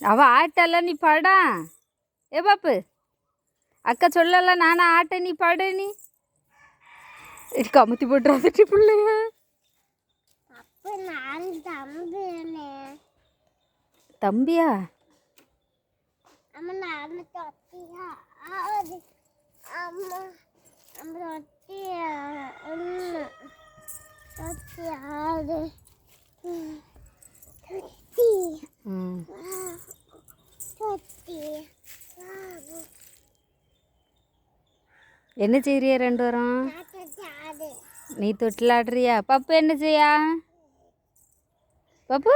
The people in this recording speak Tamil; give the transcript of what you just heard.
அவள் ஆட்டெல்லாம் நீ பாடா. ஏ பாப்பு, அக்கா சொல்லல நானா ஆட்ட, நீ பாடு. நீ கமுத்தி போட்டுறாதட்டி பிள்ளைய. தம்பியா? என்ன செய்யறியா ரெண்டு வரும்? நீ தொட்டில் ஆடுறியா? பப்பு என்ன செய்யா? பப்பு